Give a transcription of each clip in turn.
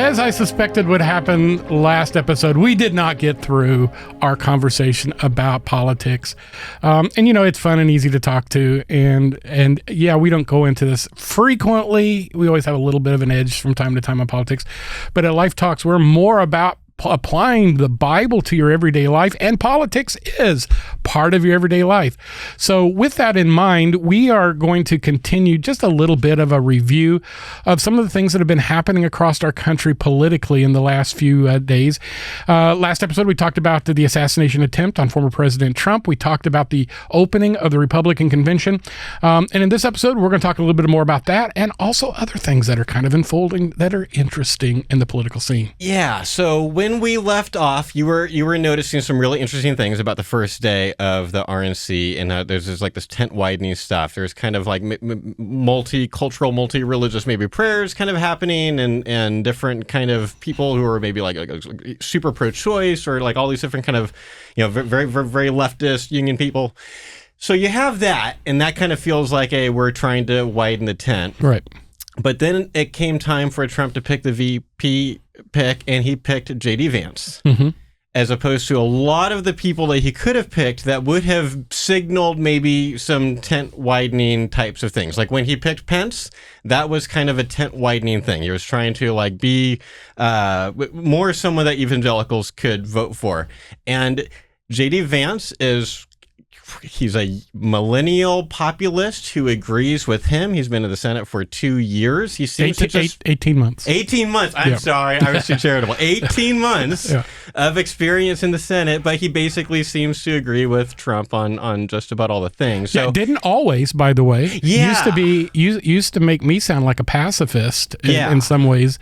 As I suspected would happen last episode, we did not get through our conversation about politics. And you know, it's fun and easy to talk to. And yeah, we don't go into this frequently. We always have a little bit of an edge from time to time on politics. But at Life Talks, we're more about applying the Bible to your everyday life, and politics is part of your everyday life. So with that in mind, we are going to continue just a little bit of a review of some of the things that have been happening across our country politically in the last few days. Last episode, we talked about the assassination attempt on former President Trump. We talked about the opening of the Republican convention. And in this episode, we're going to talk a little bit more about that and also other things that are kind of unfolding that are interesting in the political scene. Yeah, so when we left off, you were noticing some really interesting things about the first day of the RNC, and there's like this tent widening stuff. There's kind of like multicultural, multi-religious maybe prayers kind of happening, and different kind of people who are maybe like super pro-choice or like all these different kind of, you know, very, very, very leftist union people. So you have that, and that kind of feels like we're trying to widen the tent. Right. But then it came time for Trump to pick the VP pick, and he picked J.D. Vance, as opposed to a lot of the people that he could have picked that would have signaled maybe some tent widening types of things. Like when he picked Pence, that was kind of a tent widening thing. He was trying to like be more someone that evangelicals could vote for. And J.D. Vance he's a millennial populist who agrees with him. He's been in the Senate for 2 years. He seems 18 months. 18 months. I'm sorry. I was too charitable. 18 months of experience in the Senate, but he basically seems to agree with Trump on just about all the things. So, didn't always, by the way. Yeah. Used to make me sound like a pacifist in some ways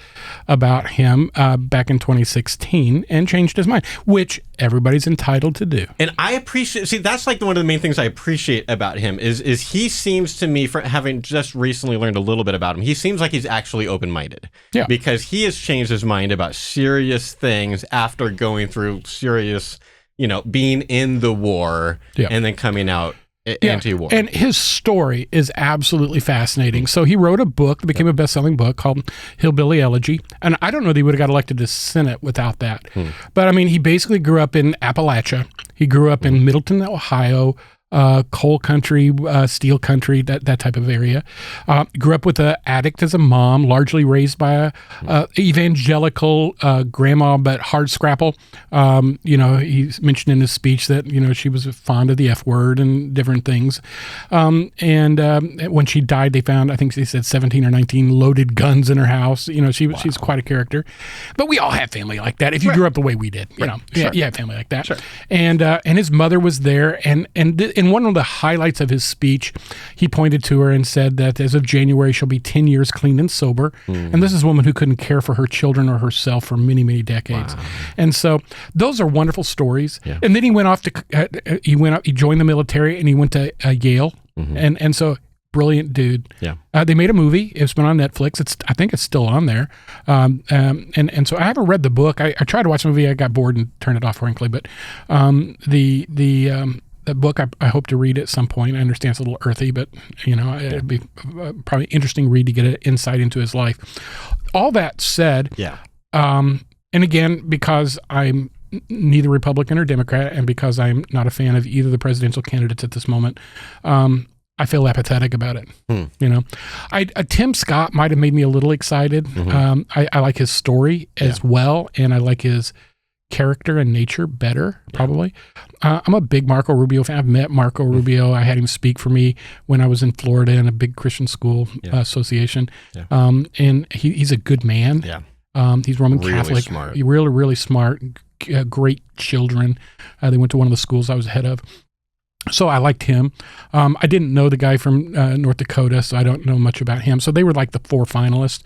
about him back in 2016, and changed his mind, which everybody's entitled to do. And I appreciate, that's like one of the main things I appreciate about him is he seems to me, for having just recently learned a little bit about him, he seems like he's actually open-minded. Yeah. Because he has changed his mind about serious things after going through serious, you know, being in the war and then coming out anti-war. And his story is absolutely fascinating. So he wrote a book that became a best-selling book called Hillbilly Elegy. And I don't know that he would have got elected to Senate without that. But I mean, he basically grew up in Appalachia. He grew up in Middleton, Ohio, coal country, steel country, that type of area. Grew up with an addict as a mom, largely raised by a evangelical grandma, but hard scrapple. You know, he mentioned in his speech that, you know, she was fond of the F word and different things. And when she died, they found, I think they said 17 or 19 loaded guns in her house. You know, she's quite a character. But we all have family like that. If you grew up the way we did, you know, you have family like that. Sure. And his mother was there, and in one of the highlights of his speech, he pointed to her and said that as of January, she'll be 10 years clean and sober. And this is a woman who couldn't care for her children or herself for many, many decades. Wow. And so those are wonderful stories. Yeah. And then he went off to, he joined the military, and he went to Yale. And so brilliant dude. Yeah. They made a movie. It's been on Netflix. I think it's still on there. And so I haven't read the book. I tried to watch the movie. I got bored and turned it off, frankly. But the book, I hope to read at some point. I understand it's a little earthy, but, you know, it'd be probably interesting read to get an insight into his life. All that said, and again, because I'm neither Republican or Democrat, and because I'm not a fan of either of the presidential candidates at this moment, I feel apathetic about it. You know, Tim Scott might have made me a little excited. I like his story as well, and I like his character and nature better, probably. I'm a big Marco Rubio fan. I've met Marco Rubio. I had him speak for me when I was in Florida in a big Christian school association. And he's a good man. He's Roman Catholic. Smart. Really, really smart. Great children. They went to one of the schools I was head of. So I liked him. I didn't know the guy from North Dakota, so I don't know much about him. So they were like the 4 finalists.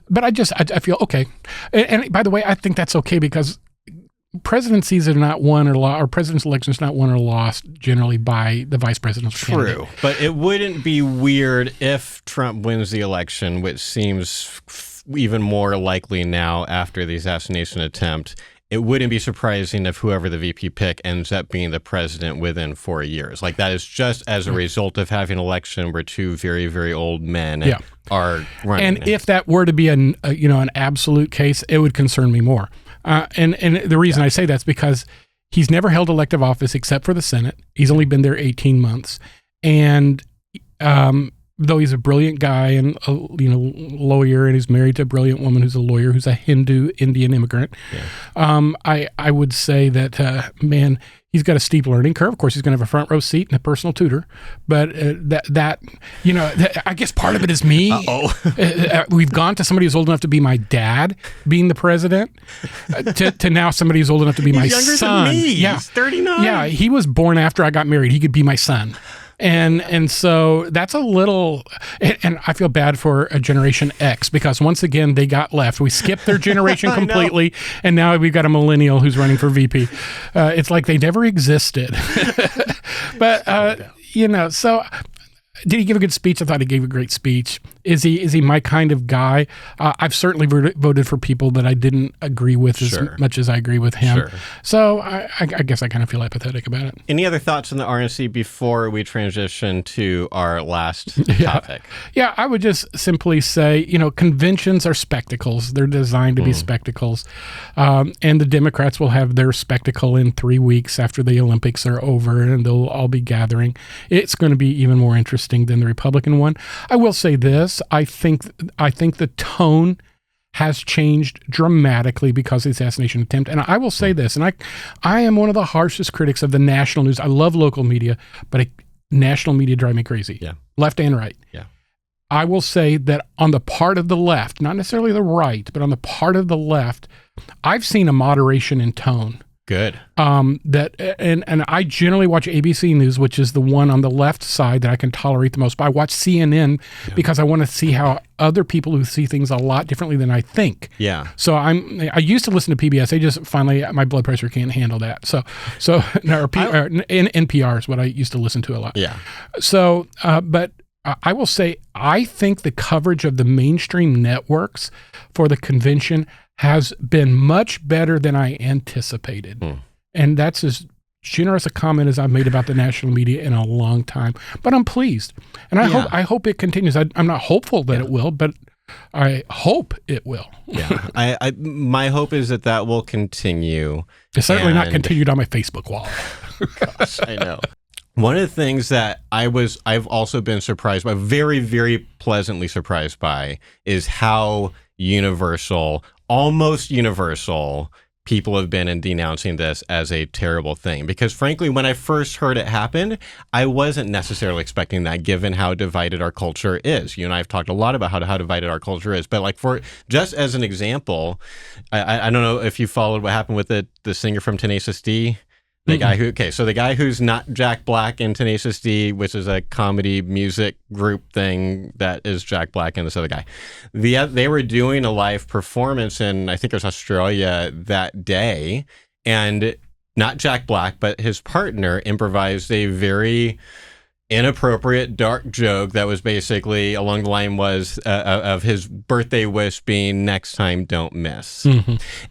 But I feel okay. And by the way, I think that's okay, because presidencies are not won or lost, or president's elections not won or lost generally by the vice presidential candidate. True, but it wouldn't be weird if Trump wins the election, which seems even more likely now after the assassination attempt. it wouldn't be surprising if whoever the VP pick ends up being the president within 4 years. Like that is just as a result of having an election where two very, very old men are running. And if that were to be an absolute case, it would concern me more. And the reason I say that's because he's never held elective office except for the Senate. He's only been there 18 months. And though he's a brilliant guy and a lawyer, and he's married to a brilliant woman who's a lawyer, who's a Hindu Indian immigrant, I would say that, man, he's got a steep learning curve. Of course, he's going to have a front row seat and a personal tutor. But I guess part of it is me. We've gone to somebody who's old enough to be my dad being the president to now somebody who's old enough to be my son. Than me. Yeah. He's 39. Yeah, he was born after I got married. He could be my son. And so that's a little, and I feel bad for a Generation X because once again, they got left. We skipped their generation completely, and now we've got a millennial who's running for VP. It's like they never existed. But, so did he give a good speech? I thought he gave a great speech. Is he my kind of guy? I've certainly voted for people that I didn't agree with as much as I agree with him. Sure. So I guess I kind of feel apathetic about it. Any other thoughts on the RNC before we transition to our last topic? Yeah, I would just simply say, conventions are spectacles. They're designed to be spectacles. And the Democrats will have their spectacle in 3 weeks after the Olympics are over, and they'll all be gathering. It's going to be even more interesting than the Republican one. I will say this. I think the tone has changed dramatically because of the assassination attempt. And I will say this, and I am one of the harshest critics of the national news. I love local media, but national media drive me crazy. Yeah. Left and right. Yeah. I will say that on the part of the left, not necessarily the right, but on the part of the left, I've seen a moderation in tone. Good. And I generally watch ABC News, which is the one on the left side that I can tolerate the most. But I watch CNN because I want to see how other people who see things a lot differently than I think. Yeah. So I used to listen to PBS. I just finally my blood pressure can't handle that. So NPR is what I used to listen to a lot. Yeah. So but I will say I think the coverage of the mainstream networks for the convention has been much better than I anticipated. And that's as generous a comment as I've made about the national media in a long time. But I'm pleased. And I hope it continues. I'm not hopeful that it will, but I hope it will. Yeah. My hope is that will continue. It's certainly not continued on my Facebook wall. Gosh, I know. One of the things that I've also been surprised by, very, very pleasantly surprised by, is how almost universal, people have been in denouncing this as a terrible thing. Because frankly, when I first heard it happen, I wasn't necessarily expecting that, given how divided our culture is. You and I have talked a lot about how divided our culture is. But like, for just as an example, I don't know if you followed what happened with the singer from Tenacious D. The guy who's not Jack Black in Tenacious D, which is a comedy music group thing that is Jack Black and this other guy. They were doing a live performance in, I think it was Australia that day, and not Jack Black, but his partner improvised a very inappropriate, dark joke that was basically along the line was of his birthday wish being next time don't miss.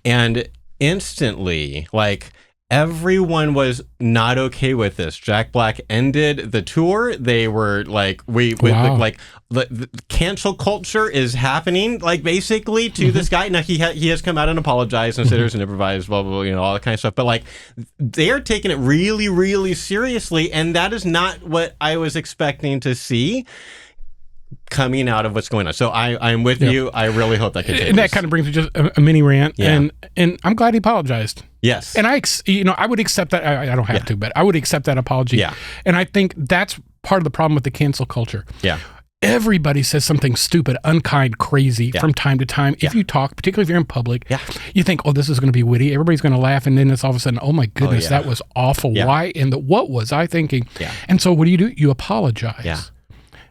And instantly, like, everyone was not okay with this. Jack Black ended the tour. They were like, the cancel culture is happening, like, basically to this guy. Now he has come out and apologized and said there's an improvised, blah, blah, blah, all that kind of stuff. But like, they're taking it really, really seriously, and that is not what I was expecting to see coming out of what's going on. So I'm with you. I really hope that continues. And that kind of brings me just a mini rant. And I'm glad he apologized. Yes. And I would accept that. I don't have to, but I would accept that apology. Yeah. And I think that's part of the problem with the cancel culture. Yeah. Everybody says something stupid, unkind, crazy from time to time. If you talk, particularly if you're in public, you think, oh, this is going to be witty. Everybody's going to laugh. And then it's all of a sudden, oh my goodness, that was awful. Why? And what was I thinking? And so what do? You apologize.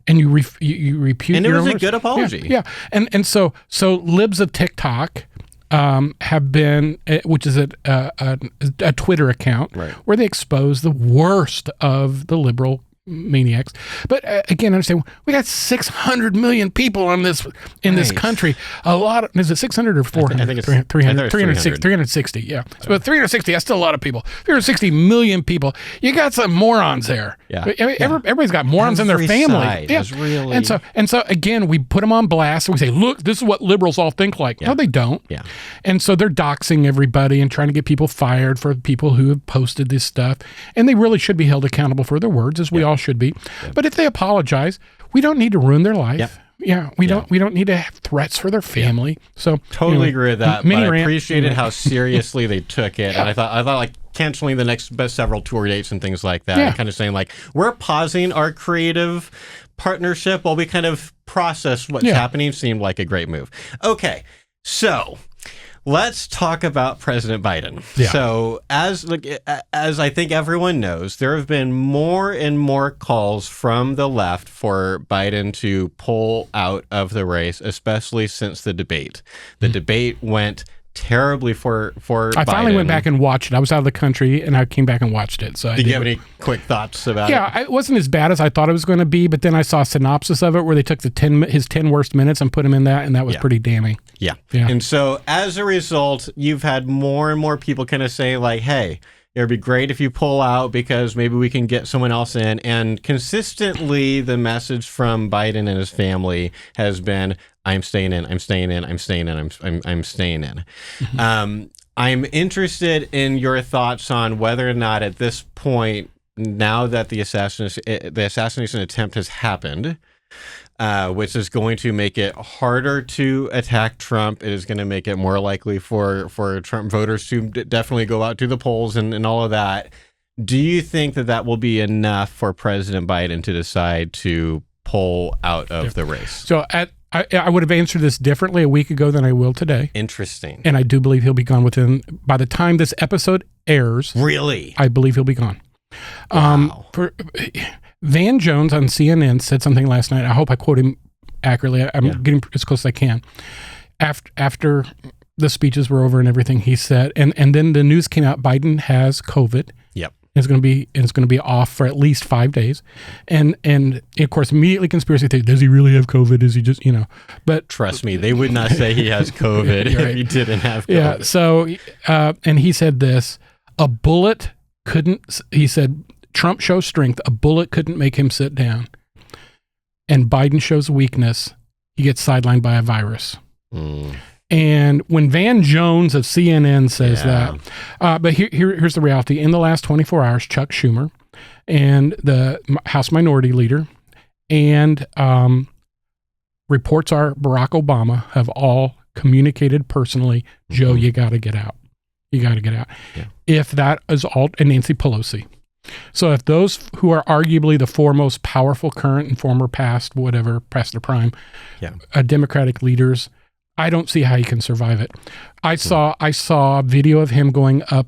And you repute and it your was a good apology. And so libs of TikTok have been, which is a Twitter account where they expose the worst of the liberal maniacs. But again, understand, we got 600 million people on this in this country. A lot of, is it 600 or 400? I think it's 360, yeah. So 360, that's still a lot of people. 360 million people. You got some morons there. Yeah. Everybody's got morons in their family. Yeah. Really... And so again, we put them on blast and we say, look, this is what liberals all think like. No, they don't. Yeah. And so they're doxing everybody and trying to get people fired for people who have posted this stuff. And they really should be held accountable for their words, as we all should be. But if they apologize, we don't need to ruin their life. Yeah, we don't need to have threats for their family. So totally agree with that. But I appreciated how seriously they took it, and I thought like canceling the next best several tour dates and things like that. And kind of saying like, we're pausing our creative partnership while we kind of process what's happening seemed like a great move. Okay, so let's talk about President Biden. Yeah. So as I think everyone knows, there have been more and more calls from the left for Biden to pull out of the race, especially since the debate. The debate went terribly for Biden. I finally went back and watched it. I was out of the country and I came back and watched it. So did you have any quick thoughts about it? Yeah, it wasn't as bad as I thought it was going to be, but then I saw a synopsis of it where they took his 10 worst minutes and put him in that, and that was pretty damning. Yeah. And so as a result, you've had more and more people kind of say like, hey, it would be great if you pull out because maybe we can get someone else in. And consistently, the message from Biden and his family has been, I'm staying in, I'm staying in, I'm staying in, I'm staying in. I'm interested in your thoughts on whether or not at this point, now that the assassination attempt has happened, which is going to make it harder to attack Trump. It is going to make it more likely for Trump voters to definitely go out to the polls and all of that. Do you think that will be enough for President Biden to decide to pull out of the race? So I would have answered this differently a week ago than I will today. Interesting. And I do believe he'll be gone by the time this episode airs. Really? I believe he'll be gone. Wow. Van Jones on CNN said something last night. I hope I quote him accurately. I'm getting as close as I can. After the speeches were over and everything, he said, and then the news came out, Biden has COVID. Yep. It's going to be off for at least 5 days. And of course, immediately conspiracy theory, does he really have COVID? Is he just, but trust me, they would not say he has COVID if he didn't have COVID. Yeah. So, and he said this, he said, Trump shows strength. A bullet couldn't make him sit down. And Biden shows weakness. He gets sidelined by a virus. And when Van Jones of CNN says that, but here's the reality. In the last 24 hours, Chuck Schumer and the House Minority Leader and reports are Barack Obama have all communicated personally, Joe, you got to get out. You got to get out. Yeah. If that is all, and Nancy Pelosi. So if those who are arguably the four most powerful current and former past or prime, Democratic leaders, I don't see how he can survive it. I saw a video of him going up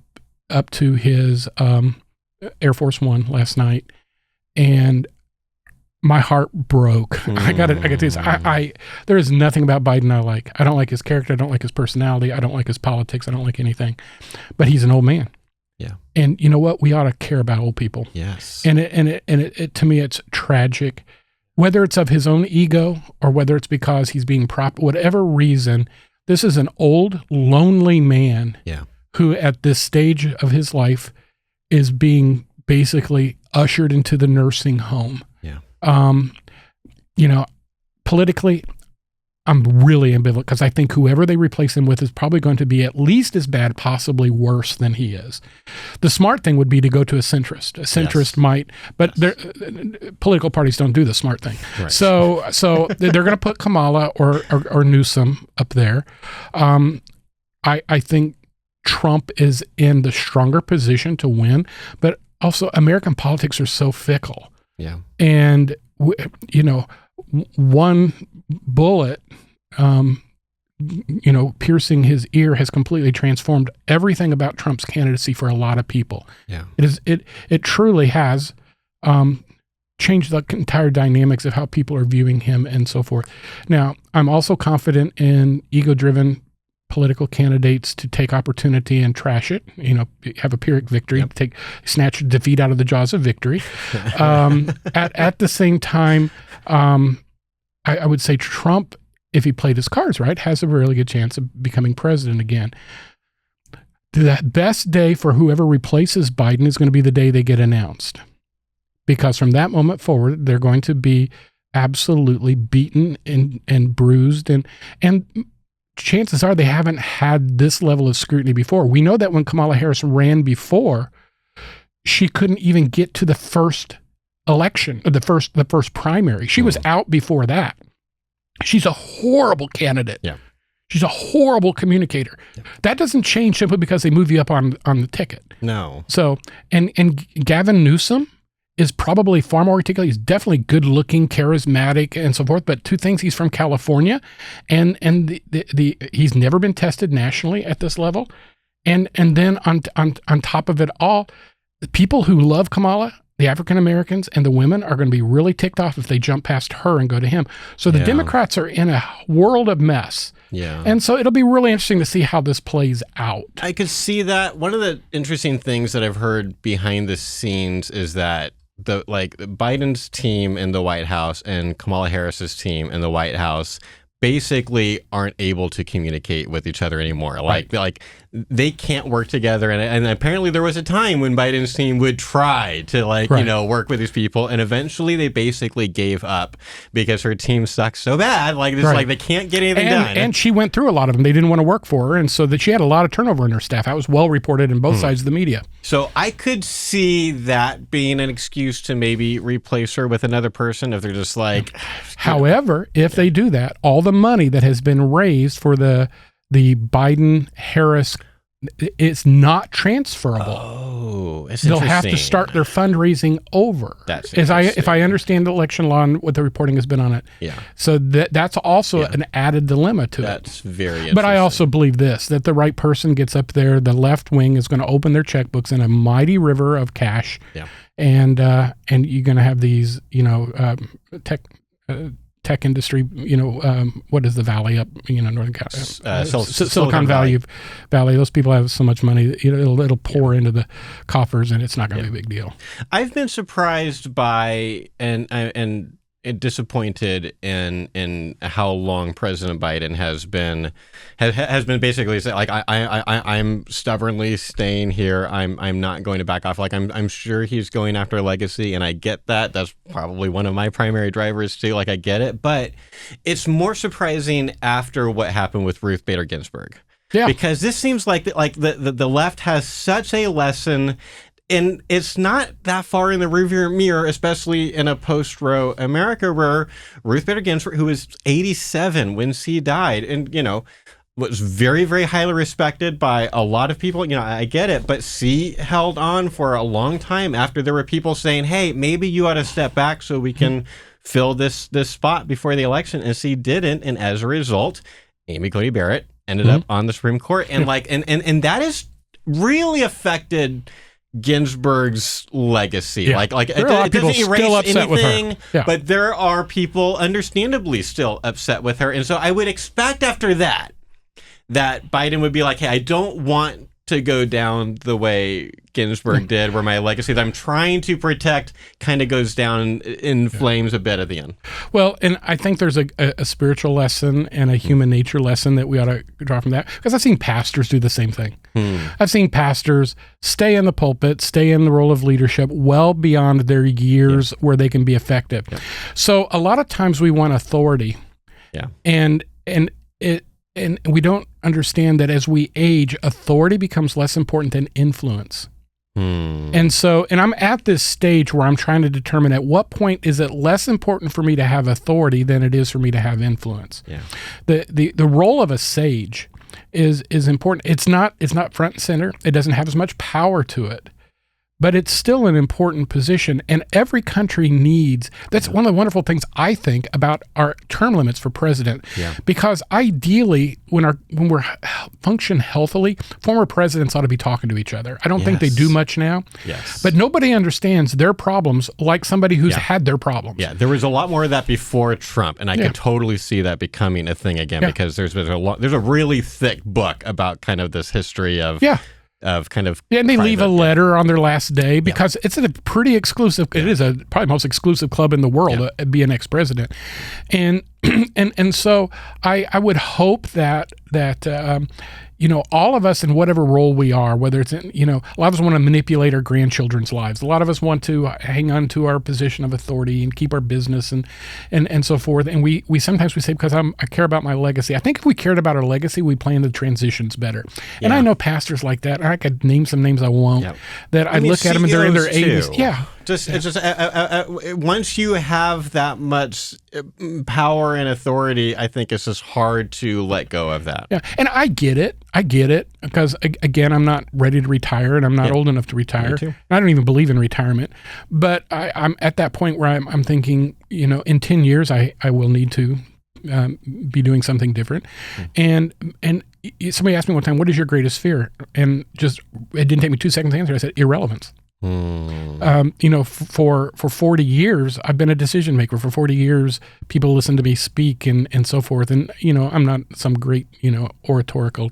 to his Air Force One last night, and my heart broke. I got this. There is nothing about Biden I like. I don't like his character. I don't like his personality. I don't like his politics. I don't like anything. But he's an old man. Yeah. And you know what? We ought to care about old people. Yes. And it to me, it's tragic. Whether it's of his own ego or whether it's because he's being whatever reason, this is an old, lonely man who at this stage of his life is being basically ushered into the nursing home. Yeah. Politically, I'm really ambivalent because I think whoever they replace him with is probably going to be at least as bad, possibly worse than he is. The smart thing would be to go to a centrist. A centrist might, but political parties don't do the smart thing. Right. So they're going to put Kamala or Newsom up there. I think Trump is in the stronger position to win, but also American politics are so fickle. Yeah. And, one bullet, piercing his ear has completely transformed everything about Trump's candidacy for a lot of people. Yeah. It truly has changed the entire dynamics of how people are viewing him and so forth. Now, I'm also confident in ego-driven political candidates to take opportunity and trash it, have a Pyrrhic victory, snatch defeat out of the jaws of victory. At the same time, I would say Trump, if he played his cards right, has a really good chance of becoming president again. The best day for whoever replaces Biden is going to be the day they get announced. Because from that moment forward, they're going to be absolutely beaten and bruised. And chances are they haven't had this level of scrutiny before. We know that when Kamala Harris ran before, she couldn't even get to the first election, or the first primary. She was out before that. She's a horrible candidate. Yeah. She's a horrible communicator. Yeah. That doesn't change simply because they move you up on the ticket. No. So, and Gavin Newsom is probably far more articulate. He's definitely good looking, charismatic, and so forth. But two things: he's from California, and he's never been tested nationally at this level. And then on top of it all, the people who love Kamala, the African Americans and the women, are going to be really ticked off if they jump past her and go to him. So the Democrats are in a world of mess. Yeah. And so it'll be really interesting to see how this plays out. I could see that. One of the interesting things that I've heard behind the scenes is that Biden's team in the White House and Kamala Harris's team in the White House basically aren't able to communicate with each other anymore. Like they can't work together. And apparently there was a time when Biden's team would try to work with these people. And eventually they basically gave up because her team sucks so bad. They can't get anything done. And she went through a lot of them. They didn't want to work for her. And so that she had a lot of turnover in her staff. That was well reported in both sides of the media. So I could see that being an excuse to maybe replace her with another person if they're just like... However, if they do that, all the money that has been raised for the Biden-Harris, it's not transferable. Oh, it's they'll have to start their fundraising over. That's if I understand election law and what the reporting has been on it. Yeah. So that's also an added dilemma to it. That's very interesting. But I also believe this, that the right person gets up there, the left wing is going to open their checkbooks in a mighty river of cash. Yeah. And you're going to have these, tech industry, what is the valley up, Northern California, Silicon Valley. Those people have so much money, it'll pour into the coffers, and it's not going to be a big deal. I've been surprised by and disappointed in how long President Biden has been basically saying, like, I'm stubbornly staying here. I'm not going to back off. Like, I'm sure he's going after a legacy, and I get that. That's probably one of my primary drivers too. Like, I get it, but it's more surprising after what happened with Ruth Bader Ginsburg. Yeah, because this seems like the left has such a lesson. And it's not that far in the rearview mirror, especially in a post-Roe America where Ruth Bader Ginsburg, who was 87 when she died, and, was very, very highly respected by a lot of people. I get it, but she held on for a long time after there were people saying, hey, maybe you ought to step back so we can fill this spot before the election. And she didn't. And as a result, Amy Coney Barrett ended up on the Supreme Court. And and that has really affected Ginsburg's legacy. Yeah. Like there are a lot of people still upset with her. Yeah. But there are people understandably still upset with her. And so I would expect after that Biden would be like, hey, I don't want to go down the way Ginsburg did, where my legacy that I'm trying to protect kind of goes down in flames a bit at the end. Well, and I think there's a spiritual lesson and a human nature lesson that we ought to draw from that, because I've seen pastors do the same thing. I've seen pastors stay in the pulpit, stay in the role of leadership well beyond their years where they can be effective. Yeah. So a lot of times we want authority. Yeah. And we don't understand that as we age, authority becomes less important than influence. And I'm at this stage where I'm trying to determine at what point is it less important for me to have authority than it is for me to have influence. Yeah. The role of a sage is important. It's not front and center. It doesn't have as much power to it, but it's still an important position, and every country needs. That's one of the wonderful things I think about our term limits for president, because ideally, when we're function healthily, former presidents ought to be talking to each other. I don't think they do much now, but nobody understands their problems like somebody who's had their problems. Yeah, there was a lot more of that before Trump, and I could totally see that becoming a thing again, because there's a really thick book about kind of this history of kind of and they leave a letter on their last day, because it's a pretty exclusive. It is probably most exclusive club in the world to be an ex-president, and so I would hope that all of us in whatever role we are, whether it's in, a lot of us want to manipulate our grandchildren's lives. A lot of us want to hang on to our position of authority and keep our business and so forth. And we sometimes we say, because I care about my legacy. I think if we cared about our legacy, we plan the transitions better. And I know pastors like that. And I could name some names I won't. That I look at them and they're in their 80s. Yeah. Just once you have that much power and authority, I think it's just hard to let go of that. Yeah, and I get it, because again, I'm not ready to retire, and I'm not old enough to retire. I don't even believe in retirement, but I'm at that point where I'm thinking, in 10 years, I will need to be doing something different. And somebody asked me one time, "What is your greatest fear?" And it didn't take me 2 seconds to answer. I said, irrelevance. For 40 years, I've been a decision maker. For 40 years, people listen to me speak and so forth. And, I'm not some great, oratorical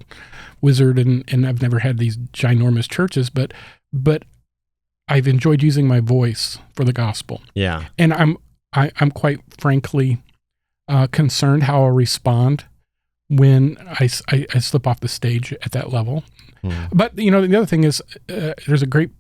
wizard, and I've never had these ginormous churches, but I've enjoyed using my voice for the gospel. Yeah. And I'm quite frankly concerned how I'll respond when I slip off the stage at that level. But, the other thing is, there's a great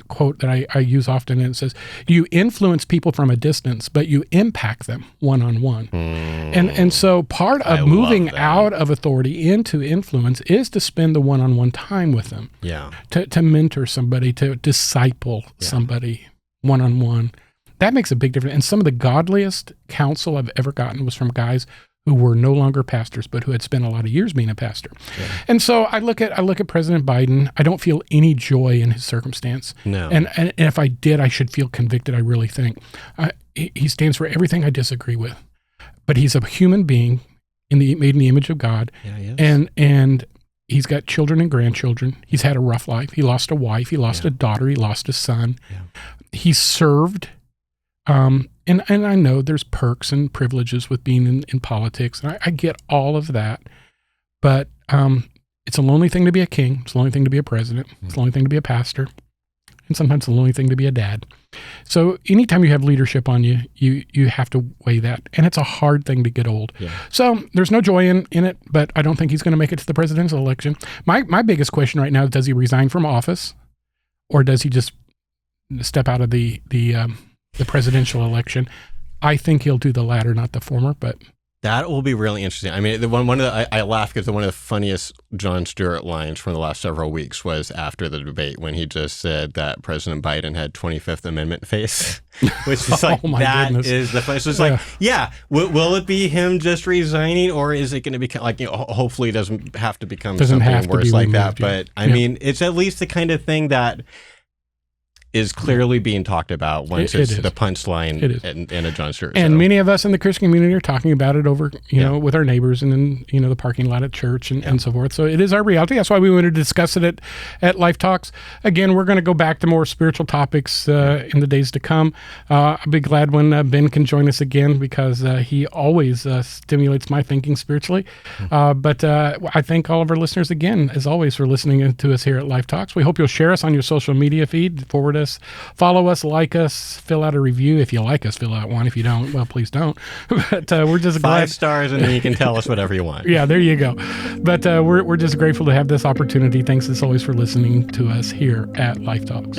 quote that I use often, and it says, "You influence people from a distance, but you impact them one-on-one." And so part of moving out of authority into influence is to spend the one-on-one time with them. Yeah. To mentor somebody, to disciple somebody one-on-one. That makes a big difference. And some of the godliest counsel I've ever gotten was from guys who were no longer pastors, but who had spent a lot of years being a pastor. Yeah. And so I look at President Biden. I don't feel any joy in his circumstance. No. And if I did, I should feel convicted, I really think. He stands for everything I disagree with. But he's a human being made in the image of God. Yeah, he is. And he's got children and grandchildren. He's had a rough life. He lost a wife. He lost a daughter. He lost a son. Yeah. He served. And I know there's perks and privileges with being in politics, and I get all of that, but it's a lonely thing to be a king. It's a lonely thing to be a president. It's a lonely thing to be a pastor, and sometimes it's a lonely thing to be a dad. So anytime you have leadership on you, you have to weigh that, and it's a hard thing to get old. Yeah. So there's no joy in it, but I don't think he's going to make it to the presidential election. My biggest question right now is, does he resign from office, or does he just step out of the presidential election? I think he'll do the latter, not the former, but that will be really interesting. I mean, I laugh because one of the funniest Jon Stewart lines from the last several weeks was after the debate, when he just said that President Biden had 25th Amendment face, which is like, goodness. Is the face. So it's like, will it be him just resigning, or is it going to become like, hopefully it doesn't have to become something worse like that. But I mean, it's at least the kind of thing that is clearly being talked about once it's the punchline in a Jon Stewart show. And many of us in the Christian community are talking about it over, with our neighbors and in, the parking lot at church and so forth. So it is our reality. That's why we wanted to discuss it at Life Talks. Again, we're going to go back to more spiritual topics in the days to come. I'll be glad when Ben can join us again, because he always stimulates my thinking spiritually. But I thank all of our listeners again, as always, for listening to us here at Life Talks. We hope you'll share us on your social media feed, forward us, follow us, like us, fill out a review. If you like us, fill out one. If you don't, well, please don't. But we're just 5 stars, and then you can tell us whatever you want. Yeah, there you go. But we're just grateful to have this opportunity. Thanks as always for listening to us here at Life Talks.